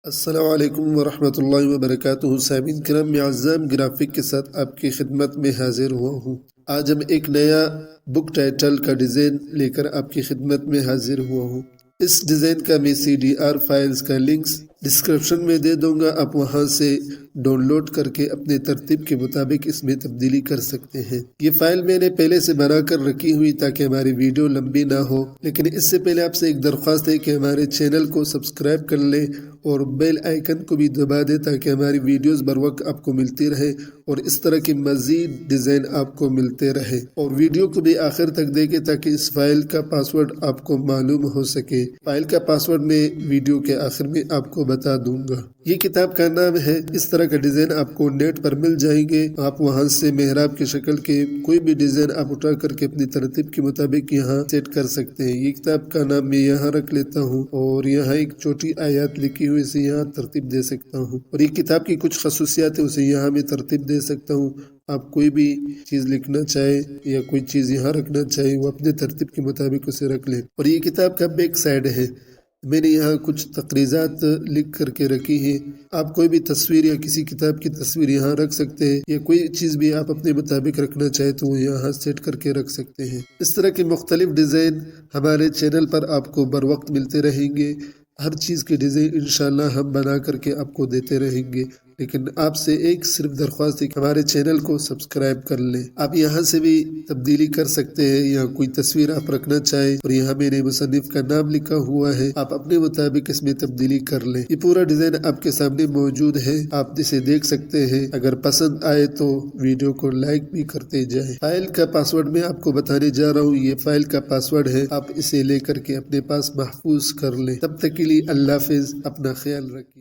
السلام علیکم ورحمۃ اللہ وبرکاتہ۔ سامعین کرام، میں عزام گرافک کے ساتھ آپ کی خدمت میں حاضر ہوا ہوں۔ آج ہم ایک نیا بک ٹائٹل کا ڈیزائن لے کر آپ کی خدمت میں حاضر ہوا ہوں۔ اس ڈیزائن کا میں CDR فائلز کا لنکس ڈسکرپشن میں دے دوں گا، آپ وہاں سے ڈاؤن لوڈ کر کے اپنے ترتیب کے مطابق اس میں تبدیلی کر سکتے ہیں۔ یہ فائل میں نے پہلے سے بنا کر رکھی ہوئی تاکہ ہماری ویڈیو لمبی نہ ہو، لیکن اس سے پہلے آپ سے ایک درخواست ہے کہ ہمارے چینل کو سبسکرائب کر لیں اور بیل آئیکن کو بھی دبا دیں تاکہ ہماری ویڈیوز بر وقت آپ کو ملتی رہے اور اس طرح کی مزید ڈیزائن آپ کو ملتے رہے، اور ویڈیو کو بھی آخر تک دیکھیں تاکہ اس فائل کا پاسورڈ آپ کو معلوم ہو سکے۔ فائل کا پاسورڈ میں ویڈیو کے آخر میں آپ کو بتا دوں گا۔ یہ کتاب کا نام ہے۔ اس طرح کا ڈیزائن آپ کو نیٹ پر مل جائیں گے، آپ وہاں سے محراب کی شکل کے کوئی بھی ڈیزائن آپ اٹھا کر کے اپنی ترتیب کے مطابق یہاں سیٹ کر سکتے ہیں۔ یہ کتاب کا نام میں یہاں رکھ لیتا ہوں اور یہاں ایک چھوٹی آیات لکھی ہوئی سے یہاں ترتیب دے سکتا ہوں، اور یہ کتاب کی کچھ خصوصیات ہے اسے یہاں میں ترتیب دے سکتا ہوں۔ آپ کوئی بھی چیز لکھنا چاہے یا کوئی چیز یہاں رکھنا چاہے وہ اپنے ترتیب کے مطابق اسے رکھ لیں۔ اور یہ کتاب کا بیک سائڈ ہے، میں نے یہاں کچھ تقریضات لکھ کر کے رکھی ہے۔ آپ کوئی بھی تصویر یا کسی کتاب کی تصویر یہاں رکھ سکتے ہیں، یا کوئی چیز بھی آپ اپنے مطابق رکھنا چاہے تو وہ یہاں سیٹ کر کے رکھ سکتے ہیں۔ اس طرح کے مختلف ڈیزائن ہمارے چینل پر آپ کو بر وقت ملتے رہیں گے۔ ہر چیز کے ڈیزائن انشاءاللہ ہم بنا کر کے آپ کو دیتے رہیں گے، لیکن آپ سے ایک صرف درخواست ہے کہ ہمارے چینل کو سبسکرائب کر لیں۔ آپ یہاں سے بھی تبدیلی کر سکتے ہیں، یا کوئی تصویر آپ رکھنا چاہیں اور یہاں میرے مصنف کا نام لکھا ہوا ہے، آپ اپنے مطابق اس میں تبدیلی کر لیں۔ یہ پورا ڈیزائن آپ کے سامنے موجود ہے، آپ اسے دیکھ سکتے ہیں۔ اگر پسند آئے تو ویڈیو کو لائک بھی کرتے جائیں۔ فائل کا پاسورڈ میں آپ کو بتانے جا رہا ہوں، یہ فائل کا پاسورڈ ہے، آپ اسے لے کر کے اپنے پاس محفوظ کر لیں۔ تب تک کے لیے اللہ حافظ، اپنا خیال رکھیے۔